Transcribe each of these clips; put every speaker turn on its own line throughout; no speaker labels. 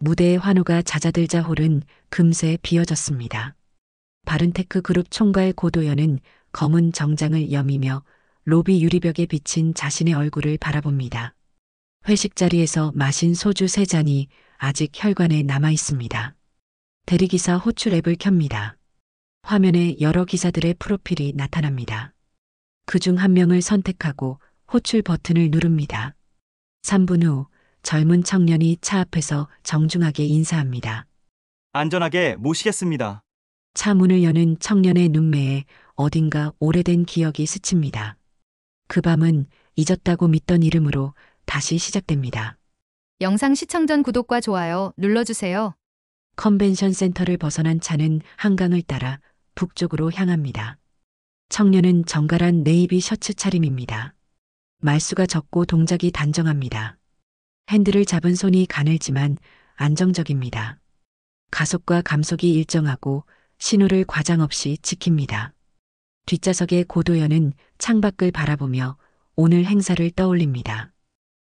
무대의 환호가 잦아들자 홀은 금세 비어졌습니다. 바른테크 그룹 총괄 고도연은 검은 정장을 여미며 로비 유리벽에 비친 자신의 얼굴을 바라봅니다. 회식 자리에서 마신 소주 3잔이 아직 혈관에 남아 있습니다. 대리기사 호출 앱을 켭니다. 화면에 여러 기사들의 프로필이 나타납니다. 그중 한 명을 선택하고 호출 버튼을 누릅니다. 3분 후 젊은 청년이 차 앞에서 정중하게 인사합니다.
안전하게 모시겠습니다.
차 문을 여는 청년의 눈매에 어딘가 오래된 기억이 스칩니다. 그 밤은 잊었다고 믿던 이름으로 다시 시작됩니다.
영상 시청 전 구독과 좋아요 눌러주세요.
컨벤션 센터를 벗어난 차는 한강을 따라 북쪽으로 향합니다. 청년은 정갈한 네이비 셔츠 차림입니다. 말수가 적고 동작이 단정합니다. 핸들을 잡은 손이 가늘지만 안정적입니다. 가속과 감속이 일정하고 신호를 과장 없이 지킵니다. 뒷좌석의 고도연은 창밖을 바라보며 오늘 행사를 떠올립니다.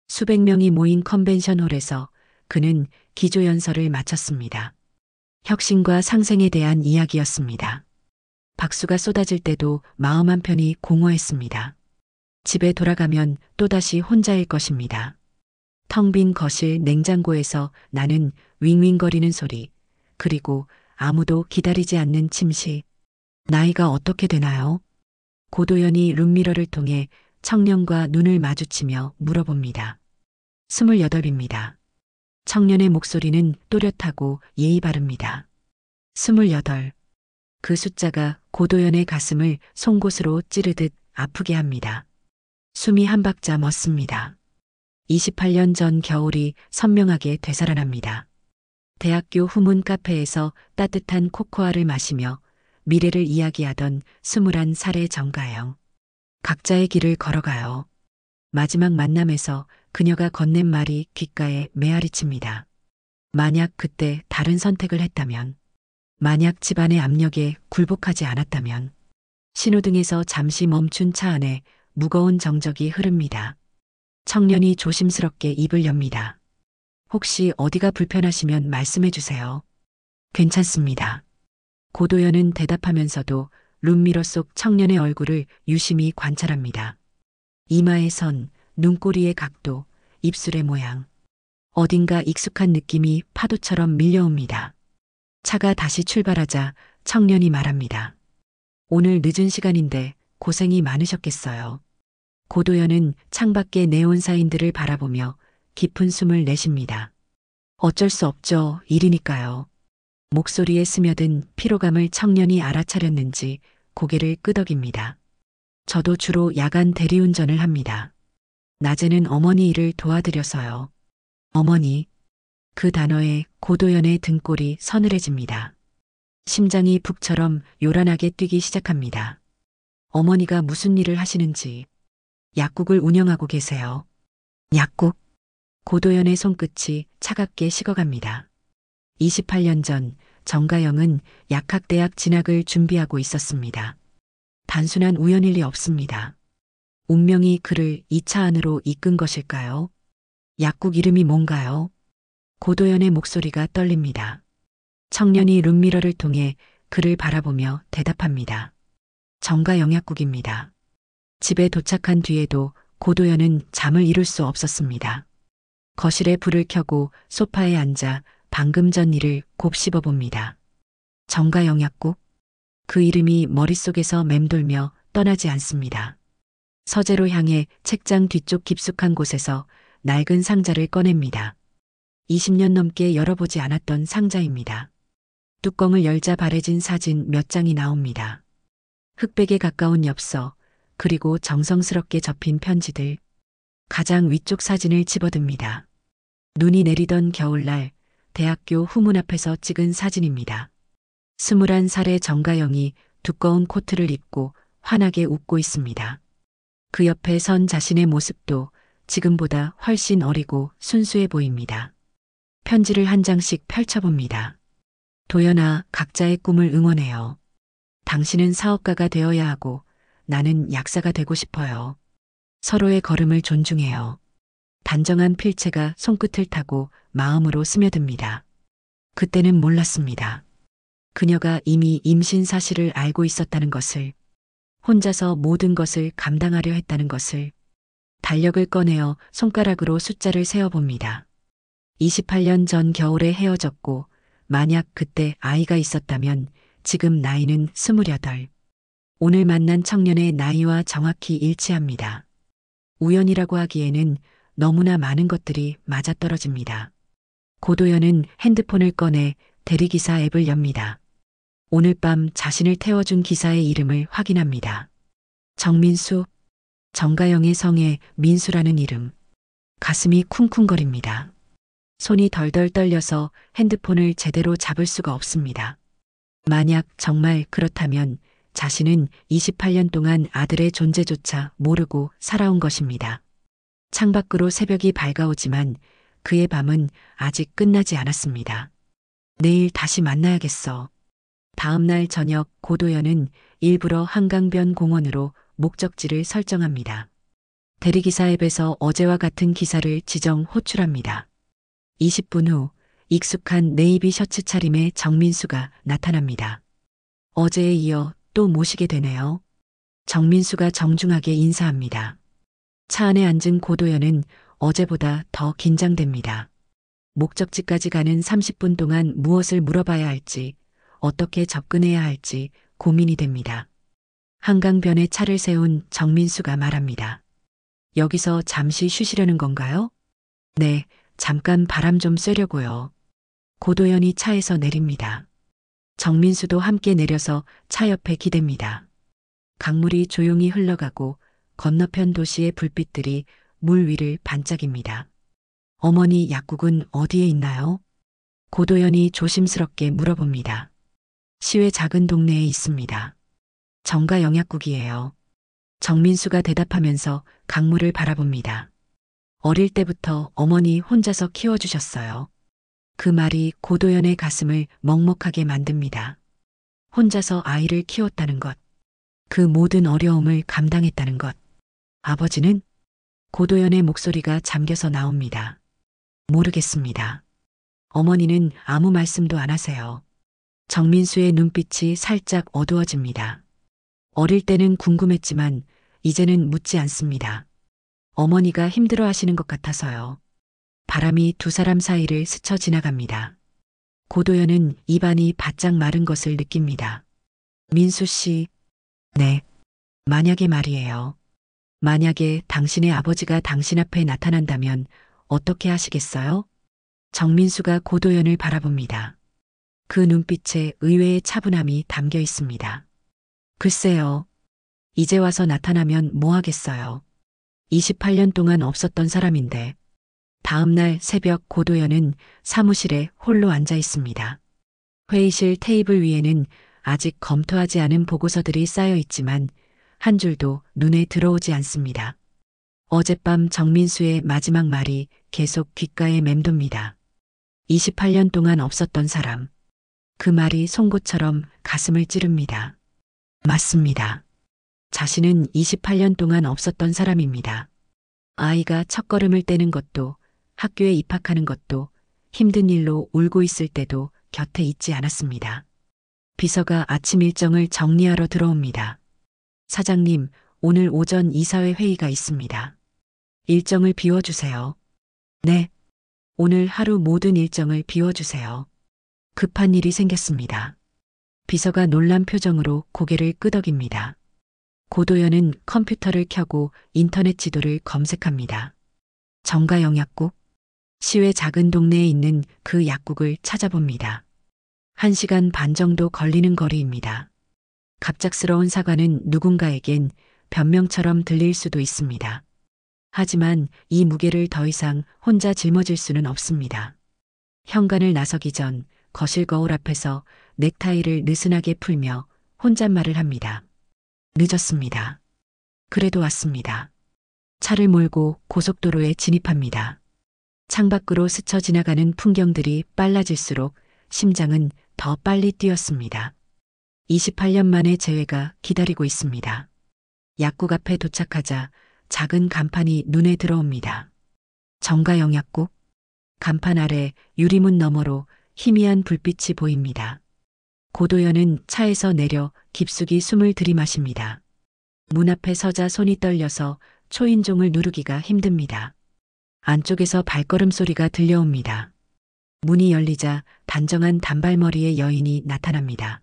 수백 명이 모인 컨벤션홀에서 그는 기조연설을 마쳤습니다. 혁신과 상생에 대한 이야기였습니다. 박수가 쏟아질 때도 마음 한편이 공허했습니다. 집에 돌아가면 또다시 혼자일 것입니다. 텅 빈 거실 냉장고에서 나는 윙윙거리는 소리, 그리고 아무도 기다리지 않는 침시. 나이가 어떻게 되나요? 고도연이 룸미러를 통해 청년과 눈을 마주치며 물어봅니다. 28입니다. 청년의 목소리는 또렷하고 예의 바릅니다. 28. 그 숫자가 고도연의 가슴을 송곳으로 찌르듯 아프게 합니다. 숨이 한 박자 멎습니다. 28년 전 겨울이 선명하게 되살아납니다. 대학교 후문 카페에서 따뜻한 코코아를 마시며 미래를 이야기하던 21살의 정가영. 각자의 길을 걸어가요. 마지막 만남에서 그녀가 건넨 말이 귓가에 메아리칩니다. 만약 그때 다른 선택을 했다면, 만약 집안의 압력에 굴복하지 않았다면, 신호등에서 잠시 멈춘 차 안에 무거운 정적이 흐릅니다. 청년이 조심스럽게 입을 엽니다. 혹시 어디가 불편하시면 말씀해 주세요. 괜찮습니다. 고도연은 대답하면서도 룸미러 속 청년의 얼굴을 유심히 관찰합니다. 이마의 선, 눈꼬리의 각도, 입술의 모양. 어딘가 익숙한 느낌이 파도처럼 밀려옵니다. 차가 다시 출발하자 청년이 말합니다. 오늘 늦은 시간인데 고생이 많으셨겠어요. 고도연은 창밖의 네온 사인들을 바라보며 깊은 숨을 내쉽니다. 어쩔 수 없죠. 일이니까요. 목소리에 스며든 피로감을 청년이 알아차렸는지 고개를 끄덕입니다. 저도 주로 야간 대리운전을 합니다. 낮에는 어머니 일을 도와드려서요. 어머니. 그 단어에 고도연의 등골이 서늘해집니다. 심장이 북처럼 요란하게 뛰기 시작합니다. 어머니가 무슨 일을 하시는지. 약국을 운영하고 계세요. 약국. 고도연의 손끝이 차갑게 식어갑니다. 28년 전 정가영은 약학대학 진학을 준비하고 있었습니다. 단순한 우연일 리 없습니다. 운명이 그를 이 차 안으로 이끈 것일까요? 약국 이름이 뭔가요? 고도연의 목소리가 떨립니다. 청년이 룸미러를 통해 그를 바라보며 대답합니다. 정가영 약국입니다. 집에 도착한 뒤에도 고도연은 잠을 이룰 수 없었습니다. 거실에 불을 켜고 소파에 앉아 방금 전 일을 곱씹어 봅니다. 정가영 약국? 그 이름이 머릿속에서 맴돌며 떠나지 않습니다. 서재로 향해 책장 뒤쪽 깊숙한 곳에서 낡은 상자를 꺼냅니다. 20년 넘게 열어보지 않았던 상자입니다. 뚜껑을 열자 바래진 사진 몇 장이 나옵니다. 흑백에 가까운 엽서, 그리고 정성스럽게 접힌 편지들. 가장 위쪽 사진을 집어듭니다. 눈이 내리던 겨울날 대학교 후문 앞에서 찍은 사진입니다. 21살의 정가영이 두꺼운 코트를 입고 환하게 웃고 있습니다. 그 옆에 선 자신의 모습도 지금보다 훨씬 어리고 순수해 보입니다. 편지를 한 장씩 펼쳐봅니다. 도연아, 각자의 꿈을 응원해요. 당신은 사업가가 되어야 하고 나는 약사가 되고 싶어요. 서로의 걸음을 존중해요. 단정한 필체가 손끝을 타고 마음으로 스며듭니다. 그때는 몰랐습니다. 그녀가 이미 임신 사실을 알고 있었다는 것을, 혼자서 모든 것을 감당하려 했다는 것을. 달력을 꺼내어 손가락으로 숫자를 세어봅니다. 28년 전 겨울에 헤어졌고, 만약 그때 아이가 있었다면 지금 나이는 28. 오늘 만난 청년의 나이와 정확히 일치합니다. 우연이라고 하기에는 너무나 많은 것들이 맞아떨어집니다. 고도연은 핸드폰을 꺼내 대리기사 앱을 엽니다. 오늘 밤 자신을 태워준 기사의 이름을 확인합니다. 정민수, 정가영의 성에 민수라는 이름. 가슴이 쿵쿵거립니다. 손이 덜덜 떨려서 핸드폰을 제대로 잡을 수가 없습니다. 만약 정말 그렇다면 자신은 28년 동안 아들의 존재조차 모르고 살아온 것입니다. 창밖으로 새벽이 밝아오지만 그의 밤은 아직 끝나지 않았습니다. 내일 다시 만나야겠어. 다음 날 저녁 고도연은 일부러 한강변 공원으로 목적지를 설정합니다. 대리기사 앱에서 어제와 같은 기사를 지정 호출합니다. 20분 후 익숙한 네이비 셔츠 차림의 정민수가 나타납니다. 어제에 이어 또 모시게 되네요. 정민수가 정중하게 인사합니다. 차 안에 앉은 고도연은 어제보다 더 긴장됩니다. 목적지까지 가는 30분 동안 무엇을 물어봐야 할지, 어떻게 접근해야 할지 고민이 됩니다. 한강변에 차를 세운 정민수가 말합니다. 여기서 잠시 쉬시려는 건가요? 네, 잠깐 바람 좀 쐬려고요. 고도연이 차에서 내립니다. 정민수도 함께 내려서 차 옆에 기댑니다. 강물이 조용히 흘러가고 건너편 도시의 불빛들이 물 위를 반짝입니다. 어머니 약국은 어디에 있나요? 고도연이 조심스럽게 물어봅니다. 시외 작은 동네에 있습니다. 정가 영약국이에요. 정민수가 대답하면서 강물을 바라봅니다. 어릴 때부터 어머니 혼자서 키워주셨어요. 그 말이 고도연의 가슴을 먹먹하게 만듭니다. 혼자서 아이를 키웠다는 것. 그 모든 어려움을 감당했다는 것. 아버지는? 고도연의 목소리가 잠겨서 나옵니다. 모르겠습니다. 어머니는 아무 말씀도 안 하세요. 정민수의 눈빛이 살짝 어두워집니다. 어릴 때는 궁금했지만 이제는 묻지 않습니다. 어머니가 힘들어 하시는 것 같아서요. 바람이 두 사람 사이를 스쳐 지나갑니다. 고도연은 입안이 바짝 마른 것을 느낍니다. 민수 씨, 네. 만약에 말이에요. 만약에 당신의 아버지가 당신 앞에 나타난다면 어떻게 하시겠어요? 정민수가 고도연을 바라봅니다. 그 눈빛에 의외의 차분함이 담겨 있습니다. 글쎄요. 이제 와서 나타나면 뭐 하겠어요. 28년 동안 없었던 사람인데. 다음 날 새벽 고도연은 사무실에 홀로 앉아 있습니다. 회의실 테이블 위에는 아직 검토하지 않은 보고서들이 쌓여 있지만 한 줄도 눈에 들어오지 않습니다. 어젯밤 정민수의 마지막 말이 계속 귓가에 맴돕니다. 28년 동안 없었던 사람. 그 말이 송곳처럼 가슴을 찌릅니다. 맞습니다. 자신은 28년 동안 없었던 사람입니다. 아이가 첫걸음을 떼는 것도, 학교에 입학하는 것도, 힘든 일로 울고 있을 때도 곁에 있지 않았습니다. 비서가 아침 일정을 정리하러 들어옵니다. 사장님, 오늘 오전 이사회 회의가 있습니다. 일정을 비워주세요. 네. 오늘 하루 모든 일정을 비워주세요. 급한 일이 생겼습니다. 비서가 놀란 표정으로 고개를 끄덕입니다. 고도연은 컴퓨터를 켜고 인터넷 지도를 검색합니다. 정가 영약국? 시외 작은 동네에 있는 그 약국을 찾아봅니다. 1시간 반 정도 걸리는 거리입니다. 갑작스러운 사과는 누군가에겐 변명처럼 들릴 수도 있습니다. 하지만 이 무게를 더 이상 혼자 짊어질 수는 없습니다. 현관을 나서기 전 거실 거울 앞에서 넥타이를 느슨하게 풀며 혼잣말을 합니다. 늦었습니다. 그래도 왔습니다. 차를 몰고 고속도로에 진입합니다. 창밖으로 스쳐 지나가는 풍경들이 빨라질수록 심장은 더 빨리 뛰었습니다. 28년 만의 재회가 기다리고 있습니다. 약국 앞에 도착하자 작은 간판이 눈에 들어옵니다. 정가영 약국. 간판 아래 유리문 너머로 희미한 불빛이 보입니다. 고도연은 차에서 내려 깊숙이 숨을 들이마십니다. 문 앞에 서자 손이 떨려서 초인종을 누르기가 힘듭니다. 안쪽에서 발걸음 소리가 들려옵니다. 문이 열리자 단정한 단발머리의 여인이 나타납니다.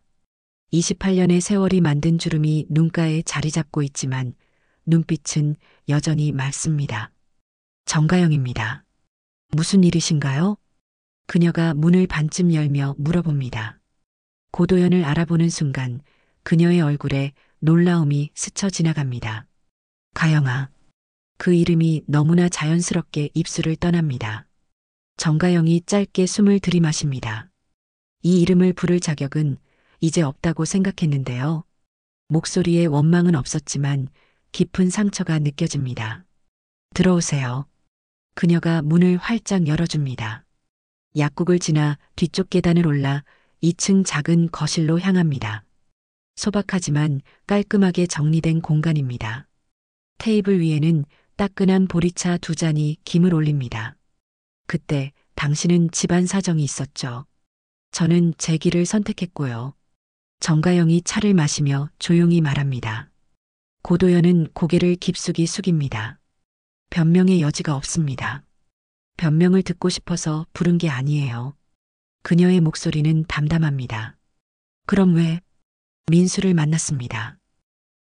28년의 세월이 만든 주름이 눈가에 자리 잡고 있지만 눈빛은 여전히 맑습니다. 정가영입니다. 무슨 일이신가요? 그녀가 문을 반쯤 열며 물어봅니다. 고도연을 알아보는 순간 그녀의 얼굴에 놀라움이 스쳐 지나갑니다. 가영아. 그 이름이 너무나 자연스럽게 입술을 떠납니다. 정가영이 짧게 숨을 들이마십니다. 이 이름을 부를 자격은 이제 없다고 생각했는데요. 목소리에 원망은 없었지만 깊은 상처가 느껴집니다. 들어오세요. 그녀가 문을 활짝 열어줍니다. 약국을 지나 뒤쪽 계단을 올라 2층 작은 거실로 향합니다. 소박하지만 깔끔하게 정리된 공간입니다. 테이블 위에는 따끈한 보리차 2잔이 김을 올립니다. 그때 당신은 집안 사정이 있었죠. 저는 제 길을 선택했고요. 정가영이 차를 마시며 조용히 말합니다. 고도연은 고개를 깊숙이 숙입니다. 변명의 여지가 없습니다. 변명을 듣고 싶어서 부른 게 아니에요. 그녀의 목소리는 담담합니다. 그럼 왜? 민수를 만났습니다.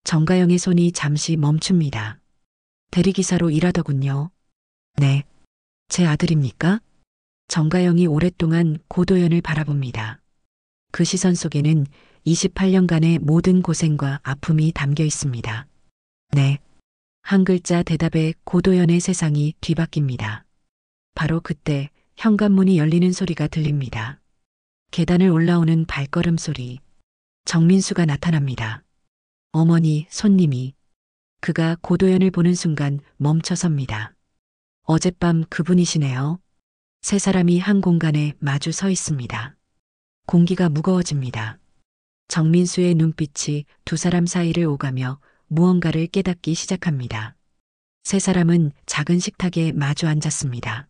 정가영의 손이 잠시 멈춥니다. 대리기사로 일하더군요. 네. 제 아들입니까? 정가영이 오랫동안 고도연을 바라봅니다. 그 시선 속에는 28년간의 모든 고생과 아픔이 담겨 있습니다. 네. 한 글자 대답에 고도연의 세상이 뒤바뀝니다. 바로 그때 현관문이 열리는 소리가 들립니다. 계단을 올라오는 발걸음 소리. 정민수가 나타납니다. 어머니, 손님이. 그가 고도연을 보는 순간 멈춰섭니다. 어젯밤 그분이시네요. 세 사람이 한 공간에 마주 서 있습니다. 공기가 무거워집니다. 정민수의 눈빛이 두 사람 사이를 오가며 무언가를 깨닫기 시작합니다. 세 사람은 작은 식탁에 마주 앉았습니다.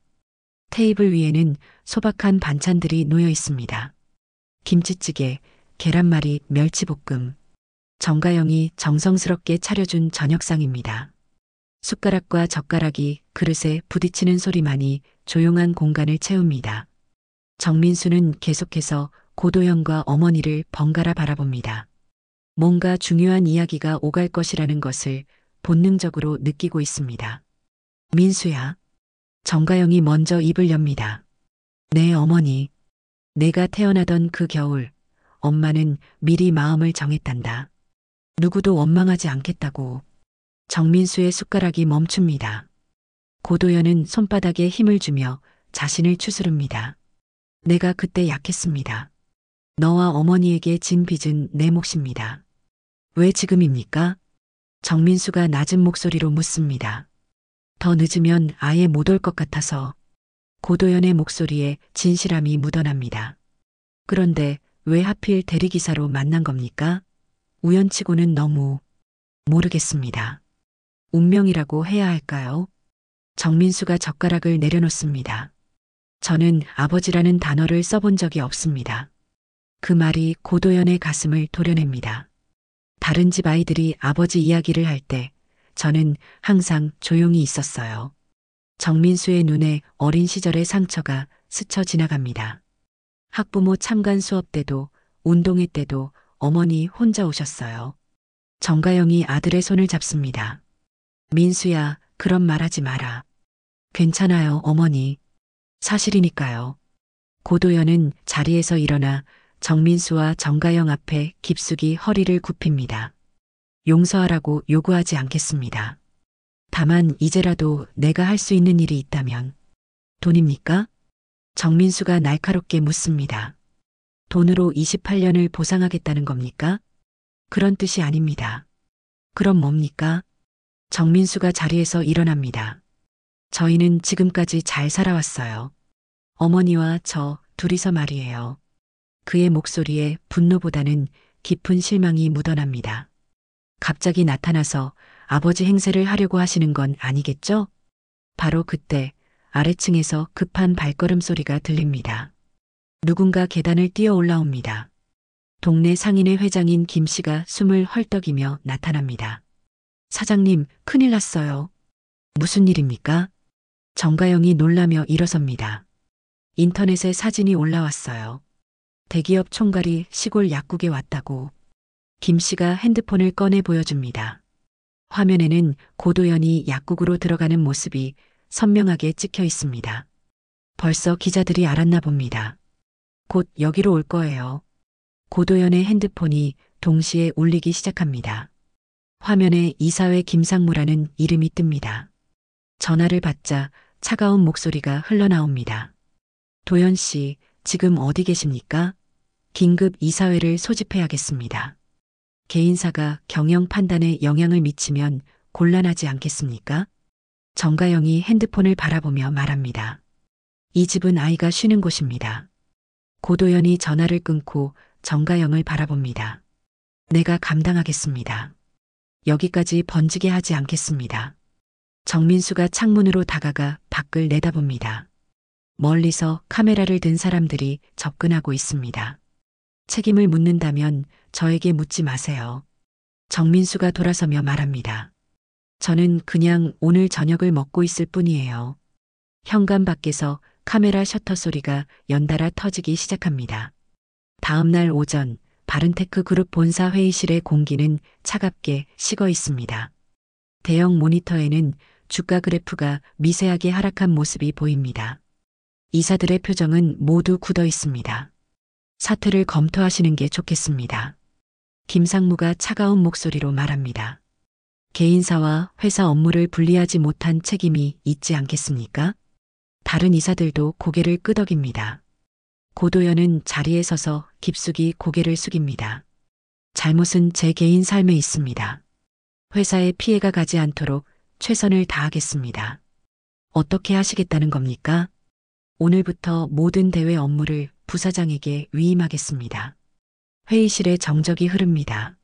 테이블 위에는 소박한 반찬들이 놓여 있습니다. 김치찌개, 계란말이, 멸치볶음. 정가영이 정성스럽게 차려준 저녁상입니다. 숟가락과 젓가락이 그릇에 부딪히는 소리만이 조용한 공간을 채웁니다. 정민수는 계속해서 고도연과 어머니를 번갈아 바라봅니다. 뭔가 중요한 이야기가 오갈 것이라는 것을 본능적으로 느끼고 있습니다. 민수야. 정가영이 먼저 입을 엽니다. 네, 어머니. 내가 태어나던 그 겨울, 엄마는 미리 마음을 정했단다. 누구도 원망하지 않겠다고. 정민수의 숟가락이 멈춥니다. 고도연은 손바닥에 힘을 주며 자신을 추스릅니다. 내가 그때 약했습니다. 너와 어머니에게 진 빚은 내 몫입니다. 왜 지금입니까? 정민수가 낮은 목소리로 묻습니다. 더 늦으면 아예 못 올 것 같아서. 고도연의 목소리에 진실함이 묻어납니다. 그런데 왜 하필 대리기사로 만난 겁니까? 우연치고는 너무. 모르겠습니다. 운명이라고 해야 할까요? 정민수가 젓가락을 내려놓습니다. 저는 아버지라는 단어를 써본 적이 없습니다. 그 말이 고도연의 가슴을 도려냅니다. 다른 집 아이들이 아버지 이야기를 할 때 저는 항상 조용히 있었어요. 정민수의 눈에 어린 시절의 상처가 스쳐 지나갑니다. 학부모 참관 수업 때도 운동회 때도 어머니 혼자 오셨어요. 정가영이 아들의 손을 잡습니다. 민수야, 그런 말하지 마라. 괜찮아요, 어머니. 사실이니까요. 고도연은 자리에서 일어나 정민수와 정가영 앞에 깊숙이 허리를 굽힙니다. 용서하라고 요구하지 않겠습니다. 다만 이제라도 내가 할 수 있는 일이 있다면. 돈입니까? 정민수가 날카롭게 묻습니다. 돈으로 28년을 보상하겠다는 겁니까? 그런 뜻이 아닙니다. 그럼 뭡니까? 정민수가 자리에서 일어납니다. 저희는 지금까지 잘 살아왔어요. 어머니와 저 둘이서 말이에요. 그의 목소리에 분노보다는 깊은 실망이 묻어납니다. 갑자기 나타나서 아버지 행세를 하려고 하시는 건 아니겠죠? 바로 그때 아래층에서 급한 발걸음 소리가 들립니다. 누군가 계단을 뛰어 올라옵니다. 동네 상인회 회장인 김 씨가 숨을 헐떡이며 나타납니다. 사장님, 큰일 났어요. 무슨 일입니까? 정가영이 놀라며 일어섭니다. 인터넷에 사진이 올라왔어요. 대기업 총괄이 시골 약국에 왔다고. 김 씨가 핸드폰을 꺼내 보여줍니다. 화면에는 고도연이 약국으로 들어가는 모습이 선명하게 찍혀 있습니다. 벌써 기자들이 알았나 봅니다. 곧 여기로 올 거예요. 고도연의 핸드폰이 동시에 울리기 시작합니다. 화면에 이사회 김상무라는 이름이 뜹니다. 전화를 받자 차가운 목소리가 흘러나옵니다. 도연 씨, 지금 어디 계십니까? 긴급 이사회를 소집해야겠습니다. 개인사가 경영 판단에 영향을 미치면 곤란하지 않겠습니까? 정가영이 핸드폰을 바라보며 말합니다. 이 집은 아이가 쉬는 곳입니다. 고도연이 전화를 끊고 정가영을 바라봅니다. 내가 감당하겠습니다. 여기까지 번지게 하지 않겠습니다. 정민수가 창문으로 다가가 밖을 내다봅니다. 멀리서 카메라를 든 사람들이 접근하고 있습니다. 책임을 묻는다면 저에게 묻지 마세요. 정민수가 돌아서며 말합니다. 저는 그냥 오늘 저녁을 먹고 있을 뿐이에요. 현관 밖에서 카메라 셔터 소리가 연달아 터지기 시작합니다. 다음 날 오전 바른테크 그룹 본사 회의실의 공기는 차갑게 식어 있습니다. 대형 모니터에는 주가 그래프가 미세하게 하락한 모습이 보입니다. 이사들의 표정은 모두 굳어 있습니다. 사퇴를 검토하시는 게 좋겠습니다. 김상무가 차가운 목소리로 말합니다. 개인사와 회사 업무를 분리하지 못한 책임이 있지 않겠습니까? 다른 이사들도 고개를 끄덕입니다. 고도연은 자리에 서서 깊숙이 고개를 숙입니다. 잘못은 제 개인 삶에 있습니다. 회사에 피해가 가지 않도록 최선을 다하겠습니다. 어떻게 하시겠다는 겁니까? 오늘부터 모든 대외 업무를 부사장에게 위임하겠습니다. 회의실에 정적이 흐릅니다.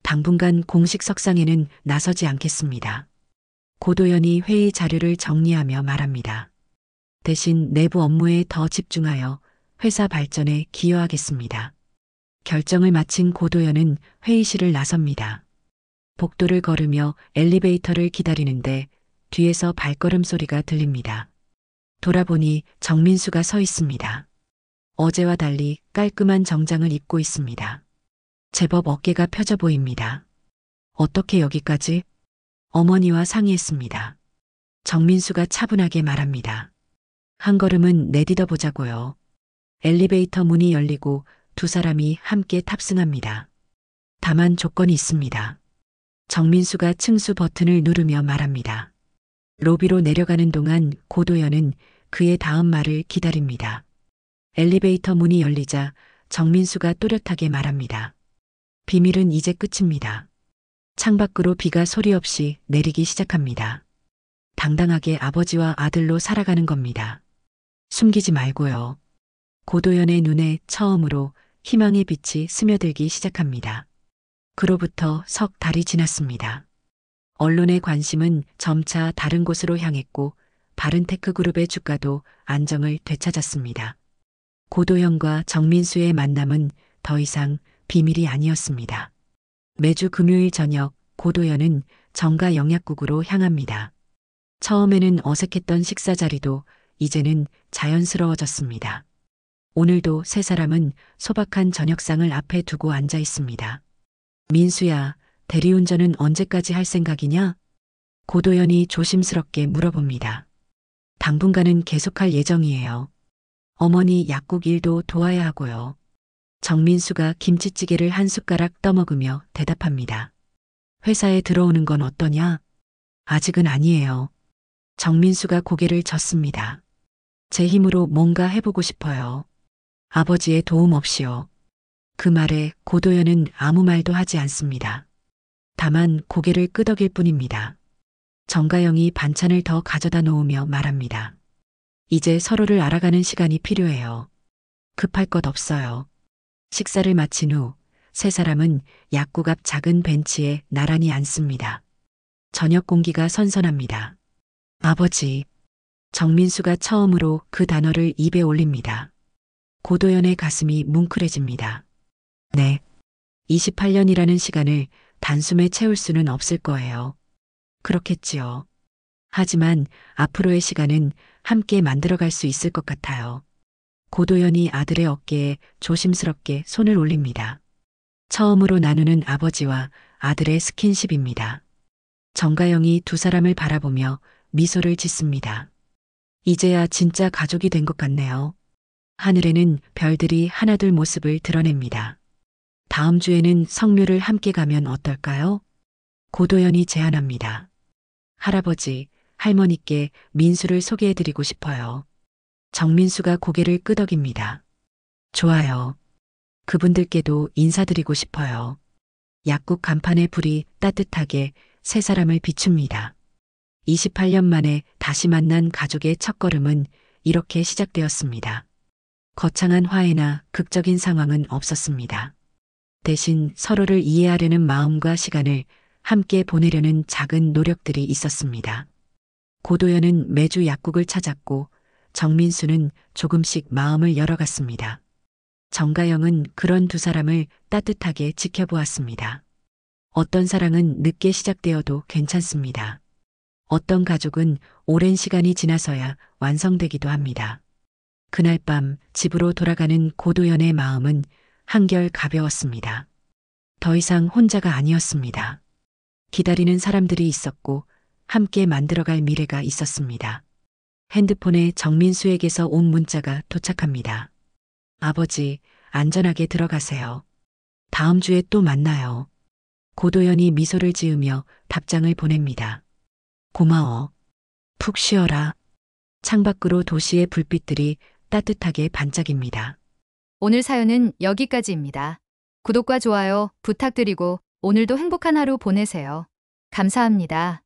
당분간 공식 석상에는 나서지 않겠습니다. 고도연이 회의 자료를 정리하며 말합니다. 대신 내부 업무에 더 집중하여 회사 발전에 기여하겠습니다. 결정을 마친 고도연은 회의실을 나섭니다. 복도를 걸으며 엘리베이터를 기다리는데 뒤에서 발걸음 소리가 들립니다. 돌아보니 정민수가 서 있습니다. 어제와 달리 깔끔한 정장을 입고 있습니다. 제법 어깨가 펴져 보입니다. 어떻게 여기까지? 어머니와 상의했습니다. 정민수가 차분하게 말합니다. 한 걸음은 내디뎌 보자고요. 엘리베이터 문이 열리고 두 사람이 함께 탑승합니다. 다만 조건이 있습니다. 정민수가 층수 버튼을 누르며 말합니다. 로비로 내려가는 동안 고도연은 그의 다음 말을 기다립니다. 엘리베이터 문이 열리자 정민수가 또렷하게 말합니다. 비밀은 이제 끝입니다. 창밖으로 비가 소리 없이 내리기 시작합니다. 당당하게 아버지와 아들로 살아가는 겁니다. 숨기지 말고요. 고도연의 눈에 처음으로 희망의 빛이 스며들기 시작합니다. 그로부터 석 달이 지났습니다. 언론의 관심은 점차 다른 곳으로 향했고 바른테크 그룹의 주가도 안정을 되찾았습니다. 고도연과 정민수의 만남은 더 이상 비밀이 아니었습니다. 매주 금요일 저녁 고도연은 정가 영약국으로 향합니다. 처음에는 어색했던 식사 자리도 이제는 자연스러워졌습니다. 오늘도 세 사람은 소박한 저녁상을 앞에 두고 앉아 있습니다. 민수야, 대리운전은 언제까지 할 생각이냐? 고도연이 조심스럽게 물어봅니다. 당분간은 계속할 예정이에요. 어머니 약국 일도 도와야 하고요. 정민수가 김치찌개를 한 숟가락 떠먹으며 대답합니다. 회사에 들어오는 건 어떠냐? 아직은 아니에요. 정민수가 고개를 젓습니다. 제 힘으로 뭔가 해보고 싶어요. 아버지의 도움 없이요. 그 말에 고도연은 아무 말도 하지 않습니다. 다만 고개를 끄덕일 뿐입니다. 정가영이 반찬을 더 가져다 놓으며 말합니다. 이제 서로를 알아가는 시간이 필요해요. 급할 것 없어요. 식사를 마친 후 세 사람은 약국 앞 작은 벤치에 나란히 앉습니다. 저녁 공기가 선선합니다. 아버지, 정민수가 처음으로 그 단어를 입에 올립니다. 고도연의 가슴이 뭉클해집니다. 네. 28년이라는 시간을 단숨에 채울 수는 없을 거예요. 그렇겠지요. 하지만 앞으로의 시간은 함께 만들어갈 수 있을 것 같아요. 고도연이 아들의 어깨에 조심스럽게 손을 올립니다. 처음으로 나누는 아버지와 아들의 스킨십입니다. 정가영이 두 사람을 바라보며 미소를 짓습니다. 이제야 진짜 가족이 된 것 같네요. 하늘에는 별들이 하나둘 모습을 드러냅니다. 다음 주에는 성묘를 함께 가면 어떨까요? 고도연이 제안합니다. 할아버지, 할머니께 민수를 소개해드리고 싶어요. 정민수가 고개를 끄덕입니다. 좋아요. 그분들께도 인사드리고 싶어요. 약국 간판의 불이 따뜻하게 세 사람을 비춥니다. 28년 만에 다시 만난 가족의 첫걸음은 이렇게 시작되었습니다. 거창한 화해나 극적인 상황은 없었습니다. 대신 서로를 이해하려는 마음과 시간을 함께 보내려는 작은 노력들이 있었습니다. 고도연은 매주 약국을 찾았고 정민수는 조금씩 마음을 열어갔습니다. 정가영은 그런 두 사람을 따뜻하게 지켜보았습니다. 어떤 사랑은 늦게 시작되어도 괜찮습니다. 어떤 가족은 오랜 시간이 지나서야 완성되기도 합니다. 그날 밤 집으로 돌아가는 고도연의 마음은 한결 가벼웠습니다. 더 이상 혼자가 아니었습니다. 기다리는 사람들이 있었고 함께 만들어갈 미래가 있었습니다. 핸드폰에 정민수에게서 온 문자가 도착합니다. 아버지, 안전하게 들어가세요. 다음 주에 또 만나요. 고도연이 미소를 지으며 답장을 보냅니다. 고마워. 푹 쉬어라. 창밖으로 도시의 불빛들이 따뜻하게 반짝입니다.
오늘 사연은 여기까지입니다. 구독과 좋아요 부탁드리고 오늘도 행복한 하루 보내세요. 감사합니다.